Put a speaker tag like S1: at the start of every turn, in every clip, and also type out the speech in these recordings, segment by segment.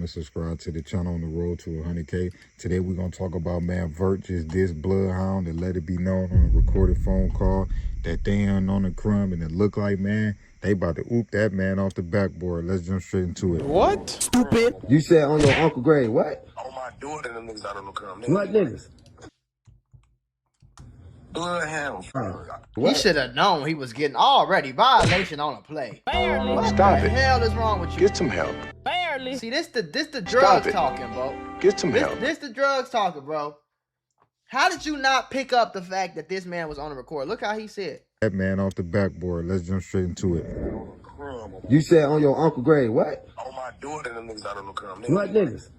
S1: and subscribe to the channel on the road to 100K. Today we're going to talk about, man, Vert just dissed Bloodhound and let it be known on a recorded phone call that they ain't on the crumb, and it look like, man, they about to oop that man off the backboard. Let's jump straight into it.
S2: What?
S3: Stupid.
S4: You said on your uncle grave, what?
S3: On my daughter, them niggas out on the crumb.
S4: What niggas?
S3: Bloodhounds.
S2: He
S4: What?
S2: should have known he was getting already violation on a play.
S5: Barely.
S2: What
S5: Stop
S2: the
S5: it.
S2: hell is wrong with you?
S5: Get some help. Barely.
S2: See, this the drugs
S5: it.
S2: talking, bro.
S5: Get some help.
S2: This the drugs talking, bro. How did you not pick up the fact that this man was on the record? Look how he said.
S1: That man off the backboard. Let's jump straight into it.
S4: You said on your uncle grave, what?
S3: On my daughter, them niggas out on the crumb.
S4: What niggas?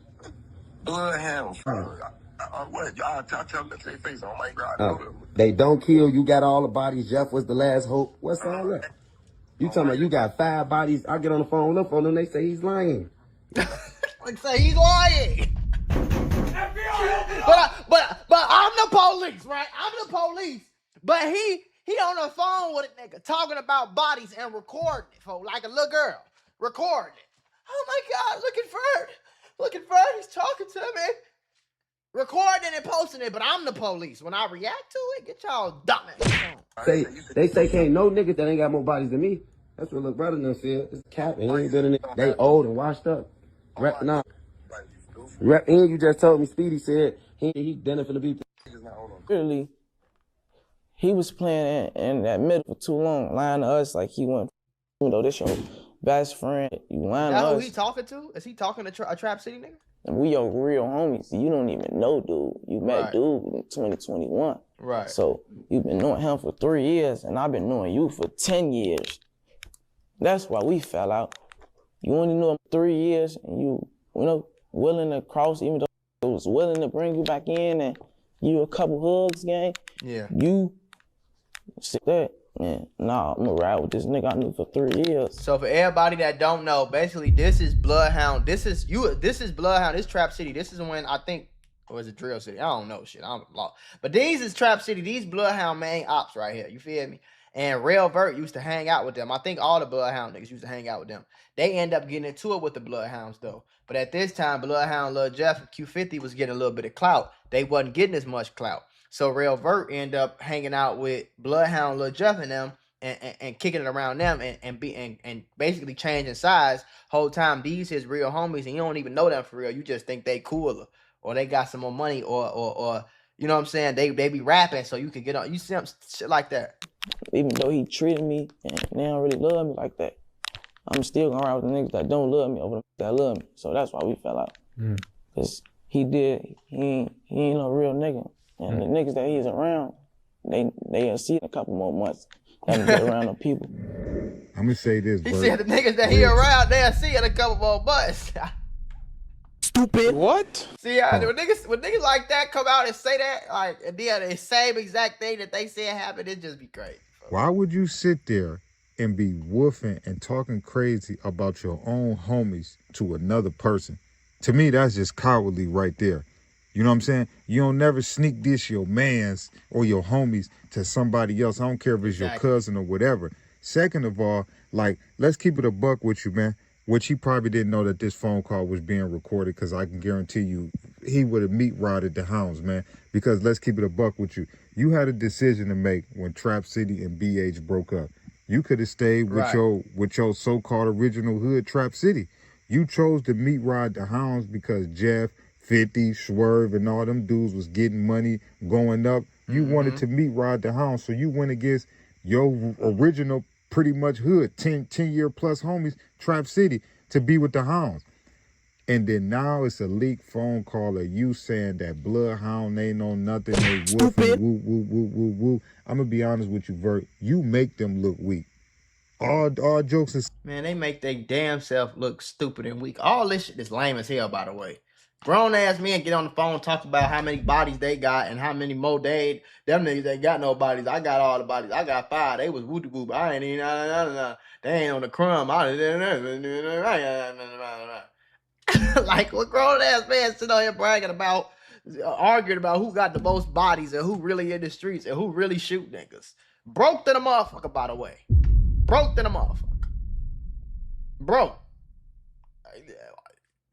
S3: Bloodhounds. What? Y'all tell them to their face. Oh my God.
S4: They don't kill. You got all the bodies. Jeff was the last hope. What's all that? You talking about you got 5 bodies? I get on the phone, look for them. They say he's lying.
S2: Like say he's lying. But I'm the police, right? I'm the police. But he on the phone with a nigga talking about bodies and recording it for like a little girl. Recording it. Oh my God, look at Vert. Look at Vert, he's talking to me. Recording and posting it, but I'm the police. When I react to it, get y'all dumb ass.
S4: They say can't no niggas that ain't got more bodies than me. That's what little brother done said. It's cap. And ain't been in it. They old and washed up. Rep now. Rep and you just told me Speedy said he done it for the people.
S6: Really, he was playing in that middle for too long, lying to us like he went, you know, this your best friend. You lying to
S2: That's who
S6: us.
S2: he talking to? Is he talking to a Trap City nigga?
S6: And we your real homies. You don't even know dude. You met
S2: Right.
S6: dude in 2021.
S2: Right.
S6: So you've been knowing him for 3 years, and I've been knowing you for 10 years. That's why we fell out. You only knew him 3 years, and you know, willing to cross, even though it was willing to bring you back in, and you a couple hugs, gang.
S2: Yeah.
S6: You said that, man, nah, I'm gonna ride with this nigga I knew for 3 years.
S2: So for everybody that don't know, basically this is Bloodhound. This is Bloodhound. This Trap City. This is when I think, or is it Drill City? I don't know shit. I'm lost. But these is Trap City. These Bloodhound main ops right here. You feel me? And Rell Vert used to hang out with them. I think all the Bloodhound niggas used to hang out with them. They end up getting into it with the Bloodhounds though. But at this time, Bloodhound, Lil Jeff, and Q50 was getting a little bit of clout. They wasn't getting as much clout. So Rell Vert ended up hanging out with Bloodhound, Lil Jeff, and them, and kicking it around them, and basically changing sides. Whole time these his real homies, and you don't even know them for real. You just think they cooler, or they got some more money, or you know what I'm saying? They be rapping, so you can get on. You see them shit like that.
S6: Even though he treated me and they don't really love me like that, I'm still gonna ride with the niggas that don't love me over the that love me. So that's why we fell out. Cause he ain't no real nigga. And the niggas that he's around, they'll see in a couple more months. Let me get around the people.
S1: I'm going to say this,
S2: He
S1: Vert.
S2: said the niggas that he around, they'll see in a couple more months.
S3: Stupid.
S5: What?
S2: See, when niggas like that come out and say that, like, and then the same exact thing that they said happened, it just be crazy.
S1: Why would you sit there and be woofing and talking crazy about your own homies to another person? To me, that's just cowardly right there. You know what I'm saying? You don't never sneak dish your mans or your homies to somebody else. I don't care if it's your cousin or whatever. Second of all, like, let's keep it a buck with you, man. Which he probably didn't know that this phone call was being recorded, because I can guarantee you he would have meat rotted the hounds, man. Because let's keep it a buck with you. You had a decision to make when Trap City and BH broke up. You could have stayed with your so-called original hood, Trap City. You chose to meat ride the hounds because Jeff, 50, Swerve, and all them dudes was getting money going up. You wanted to meet ride the hounds, so you went against your original pretty much hood, 10-year plus homies, Trap City, to be with the hounds. And then now it's a leaked phone call of you saying that Bloodhound ain't on nothing, they woofing, woo, woo, woo, woo, woo. I'm going to be honest with you, Vert. You make them look weak. All jokes is...
S2: Man, they make their damn self look stupid and weak. All this shit is lame as hell, by the way. Grown-ass men get on the phone, talk about how many bodies they got and how many more them niggas ain't got no bodies. I got all the bodies. I got 5. They was woo-de-woo. I ain't even... They ain't on the crumb. Like, what grown-ass man sit on here bragging about, arguing about who got the most bodies and who really in the streets and who really shoot niggas. Broke to the motherfucker, by the way. Broke to the motherfucker. Broke.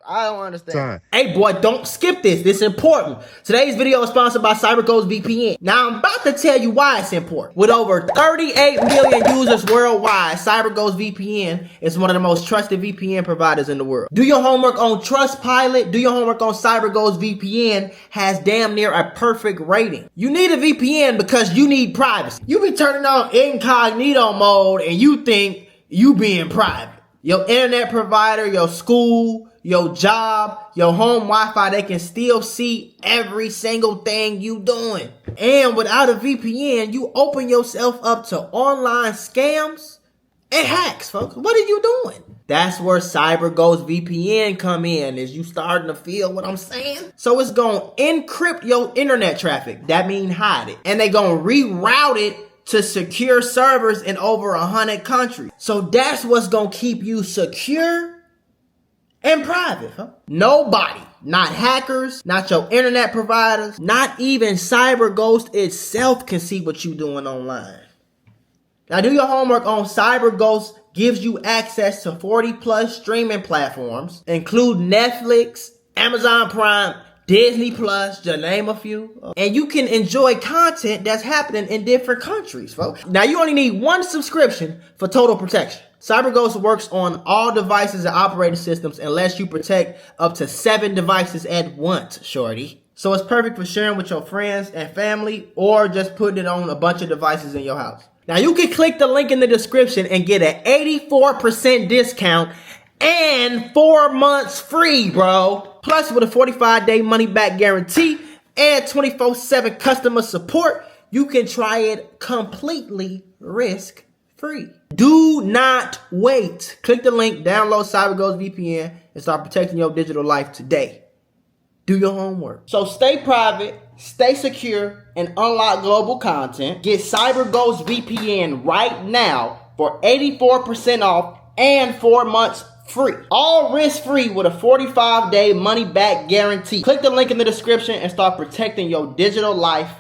S2: I don't understand.
S7: Hey boy, don't skip this. This is important. Today's video is sponsored by CyberGhost VPN. Now I'm about to tell you why it's important. With over 38 million users worldwide, CyberGhost VPN is one of the most trusted VPN providers in the world. Do your homework on Trustpilot. Do your homework on CyberGhost VPN. Has damn near a perfect rating. You need a VPN because you need privacy. You be turning on incognito mode and you think you being private. Your internet provider, your school, your job, your home Wi-Fi, they can still see every single thing you doing. And without a VPN, you open yourself up to online scams and hacks, folks. What are you doing? That's where CyberGhost VPN come in. Is you starting to feel what I'm saying? So it's gonna encrypt your internet traffic. That means hide it. And they gonna reroute it to secure servers in over 100 countries. So that's what's gonna keep you secure and private, huh? Nobody, not hackers, not your internet providers, not even CyberGhost itself can see what you doing online. Now do your homework on CyberGhost. Gives you access to 40 plus streaming platforms, include Netflix, Amazon Prime, Disney Plus, to name a few. And you can enjoy content that's happening in different countries, folks. Now, you only need one subscription for total protection. CyberGhost works on all devices and operating systems and lets you protect up to 7 devices at once, shorty. So it's perfect for sharing with your friends and family or just putting it on a bunch of devices in your house. Now, you can click the link in the description and get an 84% discount and 4 months free, bro. Plus, with a 45-day money-back guarantee and 24/7 customer support, you can try it completely risk-free. Do not wait. Click the link, download CyberGhost VPN, and start protecting your digital life today. Do your homework. So stay private, stay secure, and unlock global content. Get CyberGhost VPN right now for 84% off and 4 months free. All risk-free with a 45-day money-back guarantee. Click the link in the description and start protecting your digital life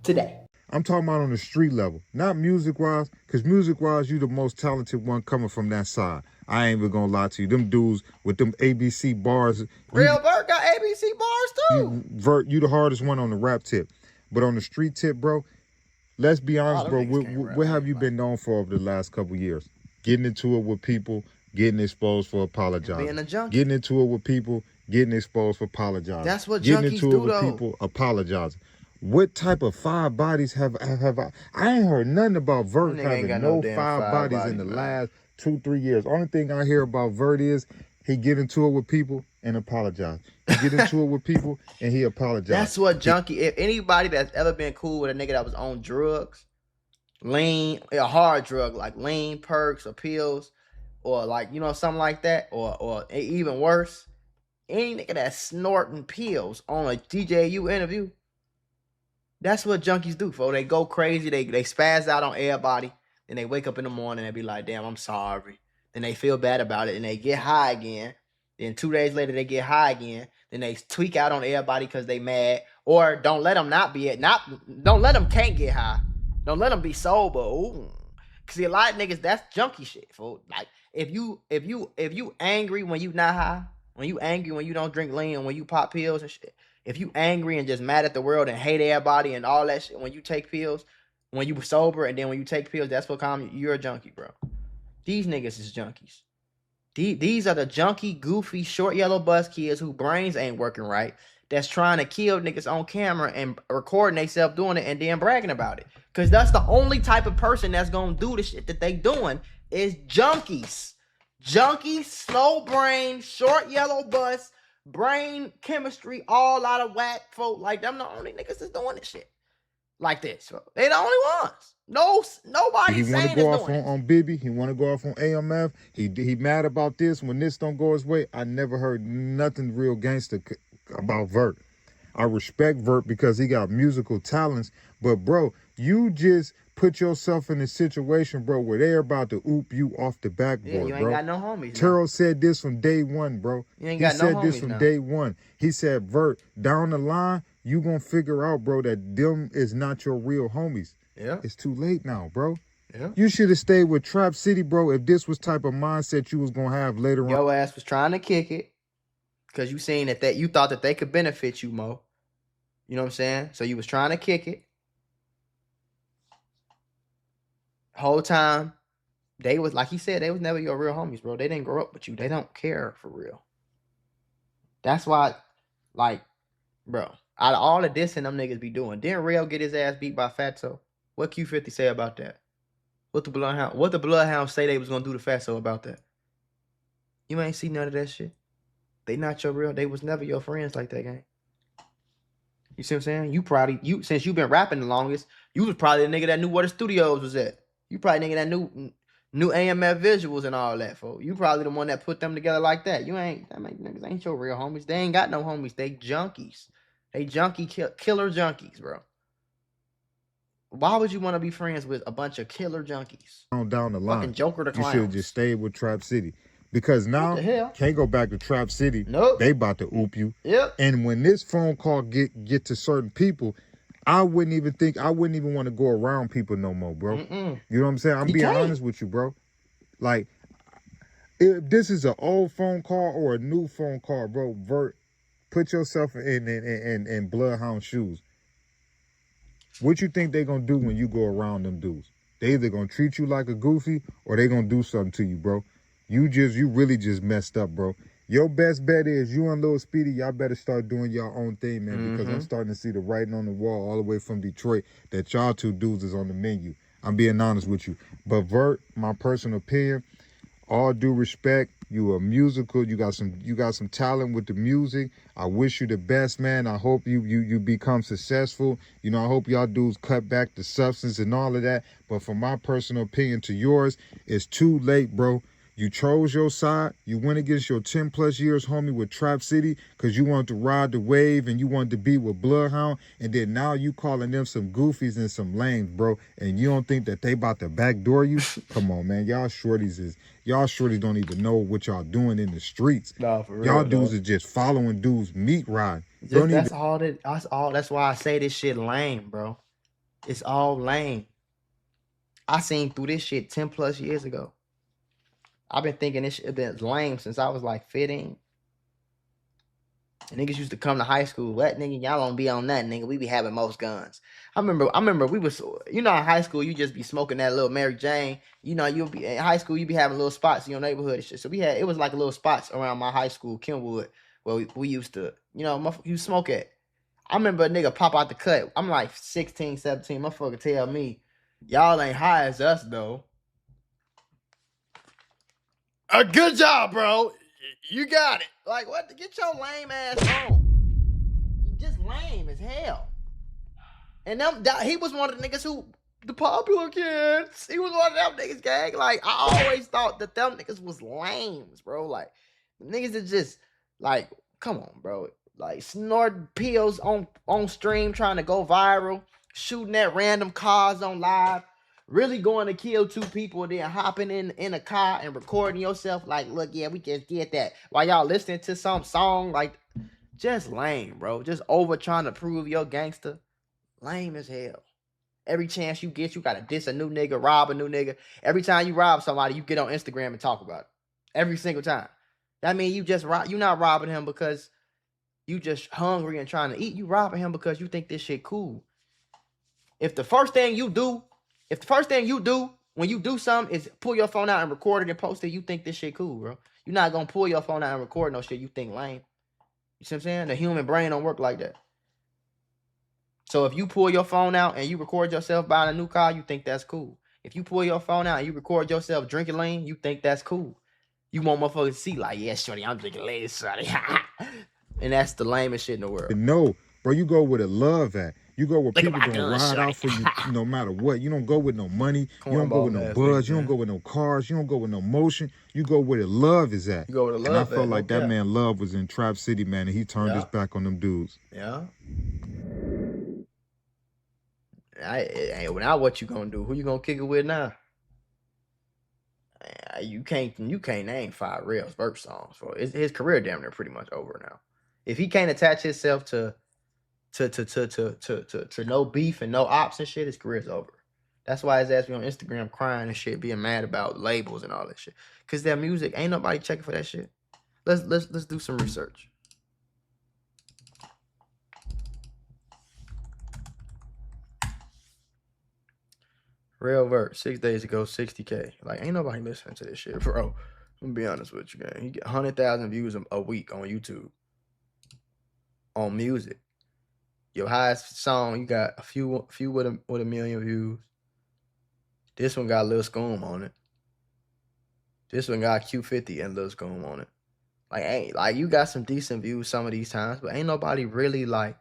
S7: today.
S1: I'm talking about on the street level, not music-wise, because music-wise, you the most talented one coming from that side. I ain't even gonna lie to you. Them dudes with them ABC bars.
S2: Rell Vert got ABC bars too.
S1: Vert, you the hardest one on the rap tip. But on the street tip, bro, let's be honest, bro, what have you been known for over the last couple years? Getting into it with people, getting exposed for apologizing.
S2: Being a junkie.
S1: Getting into it with people, getting exposed for apologizing.
S2: That's what
S1: getting
S2: junkies
S1: into
S2: do,
S1: it with
S2: though.
S1: people, apologizing. What type of 5 bodies have I ain't heard nothing about Vert having no 5 bodies in the last 2-3 years. Only thing I hear about Vert is he get into it with people and apologize. He get into it with people and he apologizes.
S2: That's what junkie. If anybody that's ever been cool with a nigga that was on drugs, lean, a hard drug like lean, perks, or pills, or like, you know, something like that, or even worse, any nigga that's snorting pills on a DJU interview, that's what junkies do, folks. They go crazy, they spaz out on everybody, then they wake up in the morning and be like, damn, I'm sorry. Then they feel bad about it and they get high again. Then 2 days later they get high again. Then they tweak out on everybody because they mad. Or don't let them not be don't let them can't get high. Don't let them be sober. Ooh. Cause see, a lot of niggas, that's junkie shit, folks. Like if you angry when you not high, when you angry when you don't drink lean, when you pop pills and shit. If you angry and just mad at the world and hate everybody and all that shit when you take pills, when you sober and then when you take pills, that's what calm you. You're a junkie, bro. These niggas is junkies. These are the junky, goofy, short yellow bus kids whose brains ain't working right. That's trying to kill niggas on camera and recording themselves doing it and then bragging about it. Because that's the only type of person that's going to do the shit that they doing is junkies. Junkies, slow brain, short yellow bus, brain chemistry, all out of whack, folk. Like, them the only niggas that's doing this shit like this. So they the only ones. Nobody
S1: he want to go off on Bibby. He want to go off on AMF. He mad about this. When this don't go his way, I never heard nothing real gangster about Vert. I respect Vert because he got musical talents. But, bro, you just put yourself in a situation, bro, where they're about to oop you off the backboard,
S2: you ain't
S1: bro.
S2: got no homies.
S1: Terrell said this from day one, bro.
S2: You ain't got no homies. He said this from
S1: day one. He said, Vert, down the line, you gonna figure out, bro, that them is not your real homies.
S2: Yeah.
S1: It's too late now, bro.
S2: Yeah.
S1: You should have stayed with Trap City, bro, if this was type of mindset you was gonna have later on.
S2: Your ass was trying to kick it. Because you seen that you thought that they could benefit you, Mo. You know what I'm saying? So you was trying to kick it. Whole time, they was, like he said, they was never your real homies, bro. They didn't grow up with you. They don't care for real. That's why, like, bro, out of all the dissing them niggas be doing, didn't Rell get his ass beat by Fatso? What Q50 say about that? What the Bloodhounds say they was gonna do to Fatso about that? You ain't see none of that shit. They not your real. They was never your friends like that, gang. You see what I'm saying? Since you been rapping the longest, you was probably the nigga that knew where the studios was at. You probably nigga that knew AMF visuals and all that, folks. You probably the one that put them together like that. Niggas ain't your real homies. They ain't got no homies. They junkies. They killer junkies, bro. Why would you want to be friends with a bunch of killer junkies?
S1: Down the line,
S2: fucking Joker the
S1: you
S2: Clowns.
S1: should have just stayed with Trap City. Because now, can't go back to Trap City.
S2: Nope.
S1: They about to oop you.
S2: Yep.
S1: And when this phone call get to certain people, I wouldn't even want to go around people no more, bro. You know what I'm saying? I'm being honest with you, bro. Like, if this is an old phone call or a new phone call, bro, Vert, put yourself in Bloodhound shoes. What you think they gonna do when you go around them dudes? They either gonna treat you like a goofy or they gonna do something to you, bro. You really just messed up, bro. Your best bet is you and Lil Speedy, y'all better start doing your own thing, man, because I'm starting to see the writing on the wall all the way from Detroit that y'all two dudes is on the menu. I'm being honest with you. But Vert, my personal opinion, all due respect, you are musical. You got some talent with the music. I wish you the best, man. I hope you become successful. You know, I hope y'all dudes cut back the substance and all of that. But from my personal opinion to yours, it's too late, bro. You chose your side. You went against your 10 plus years homie with Trap City because you wanted to ride the wave and you wanted to be with Bloodhound. And then now you calling them some goofies and some lames, bro. And you don't think that they about to backdoor you? Come on, man. Y'all shorties don't even know what y'all doing in the streets.
S2: Nah, for real,
S1: y'all dudes are just following dudes meat riding.
S2: That's all. That's why I say this shit lame, bro. It's all lame. I seen through this shit 10 plus years ago. I've been thinking this shit been lame since I was like 15. And niggas used to come to high school. What nigga, y'all don't be on that, nigga. We be having most guns. I remember we was, you know, in high school you just be smoking that little Mary Jane. You know, you'll be in high school, you be having little spots in your neighborhood and shit. So it was like a little spots around my high school, Kenwood, where we used to, you know, you smoke at. I remember a nigga pop out the cut. I'm like 16, 17. Motherfucker tell me, y'all ain't high as us though. A good job, bro. You got it. Like, what? Get your lame ass home. You just lame as hell. And he was one of the niggas who, the popular kids. He was one of them niggas, gang. Like, I always thought that them niggas was lames, bro. Like, niggas that just, like, come on, bro. Like, snorting pills on stream, trying to go viral, shooting at random cars on live. Really going to kill two people, then hopping in a car and recording yourself like, look, yeah, we just did that. While y'all listening to some song, like, just lame, bro. Just over trying to prove you're gangster. Lame as hell. Every chance you get, you got to diss a new nigga, rob a new nigga. Every time you rob somebody, you get on Instagram and talk about it. Every single time. That means you're not robbing him because you just hungry and trying to eat. You robbing him because you think this shit cool. If the first thing you do when you do something is pull your phone out and record it and post it, you think this shit cool, bro. You're not going to pull your phone out and record no shit you think lame. You see what I'm saying? The human brain don't work like that. So if you pull your phone out and you record yourself buying a new car, you think that's cool. If you pull your phone out and you record yourself drinking lean, you think that's cool. You want motherfuckers to see like, yeah, shorty, I'm drinking lean, shorty. And that's the lamest shit in the world.
S1: No, bro, you go where the love at. You go where people gonna ride out for you no matter what. You don't go with no money. You don't go with no buzz. You don't go with no cars. You don't go with no motion. You go where the love is at.
S2: You go where the love
S1: is. And I felt like that man Love was in Trap City, man, and he turned his back on them dudes.
S2: Yeah. Now what you gonna do? Who you gonna kick it with now? You can't name 5 Rell Vert songs. For his career damn near pretty much over now. If he can't attach himself to no beef and no ops and shit, his career's over. That's why his ass be on Instagram crying and shit, being mad about labels and all that shit. Cause their music ain't nobody checking for that shit. Let's do some research. Rell Vert, 6 days ago, 60K. Like, ain't nobody listening to this shit, bro. I'm gonna be honest with you, man. He get 100,000 views a week on YouTube. On music. Your highest song, you got a few with a million views. This one got Lil Scoom on it. This one got Q50 and Lil Scoom on it. Like you got some decent views some of these times, but ain't nobody really like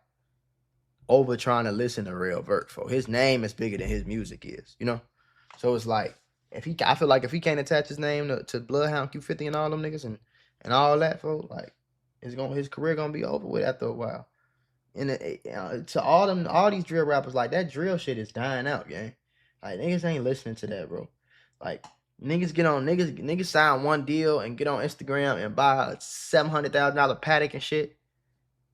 S2: over trying to listen to Rell Vert for. His name is bigger than his music is, you know? So it's like, I feel like if he can't attach his name to Bloodhound, Q50 and all them niggas and all that, folks, like, his career gonna be over with after a while. And to all these drill rappers, like, that drill shit is dying out, gang. Like, niggas ain't listening to that, bro. Like, niggas sign one deal and get on Instagram and buy a $700,000 paddock and shit.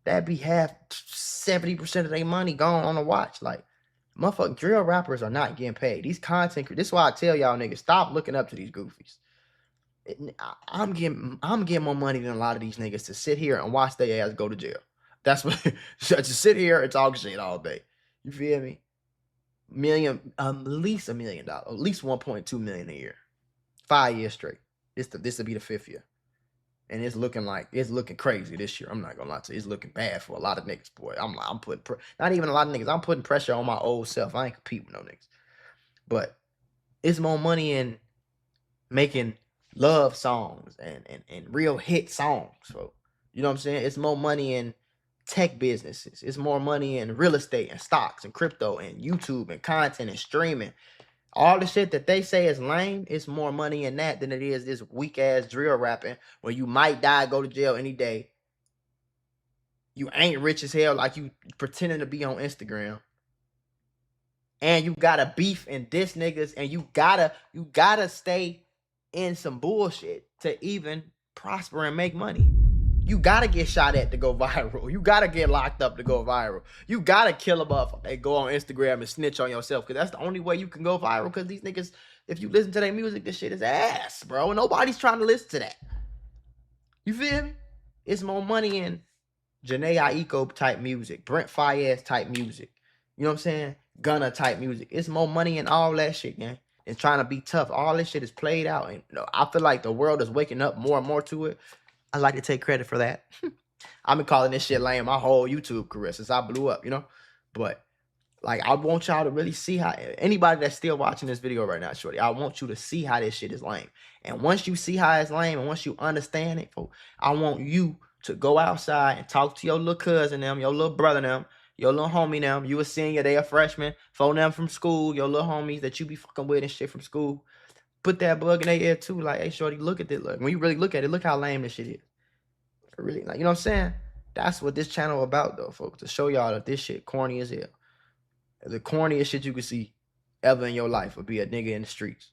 S2: That'd be 70% of their money gone on a watch. Like, motherfucking drill rappers are not getting paid. These content, this is why I tell y'all niggas, stop looking up to these goofies. I'm getting more money than a lot of these niggas to sit here and watch their ass go to jail. That's what, just sit here and talk shit all day. You feel me? At least $1 million, at least 1.2 million a year, 5 years straight. This will be the 5th year. And it's looking crazy this year. I'm not gonna lie to you. It's looking bad for a lot of niggas, boy. I'm putting, not even a lot of niggas. I'm putting pressure on my old self. I ain't competing with no niggas. But it's more money in making love songs and real hit songs. So, you know what I'm saying? It's more money in tech businesses. It's more money in real estate and stocks and crypto and YouTube and content and streaming. All the shit that they say is lame, it's more money in that than it is this weak-ass drill rapping where you might die, go to jail any day. You ain't rich as hell like you pretending to be on Instagram. And you gotta beef and diss niggas, and you gotta stay in some bullshit to even prosper and make money. You gotta get shot at to go viral. You gotta get locked up to go viral. You gotta kill a motherfucker and go on Instagram and snitch on yourself, because that's the only way you can go viral, because these niggas, if you listen to their music, this shit is ass, bro. And nobody's trying to listen to that. You feel me? It's more money in Janae Aiko type music, Brent Fayez type music. You know what I'm saying? Gunna type music. It's more money in all that shit, man. And trying to be tough. All this shit is played out. And I feel like the world is waking up more and more to it. I like to take credit for that. I've been calling this shit lame my whole YouTube career since I blew up, you know? But, like, I want y'all to really see how, anybody that's still watching this video right now, shorty, I want you to see how this shit is lame. And once you see how it's lame and once you understand it, folks, I want you to go outside and talk to your little cousin them, your little brother them, your little homie them. You a senior, they a freshman. Phone them from school, your little homies that you be fucking with and shit from school. Put that bug in their ear too. Like, hey, shorty, look at this. Look, when you really look at it, look how lame this shit is. Really, like, you know what I'm saying? That's what this channel about, though, folks. To show y'all that this shit corny as hell. The corniest shit you can see ever in your life would be a nigga in the streets.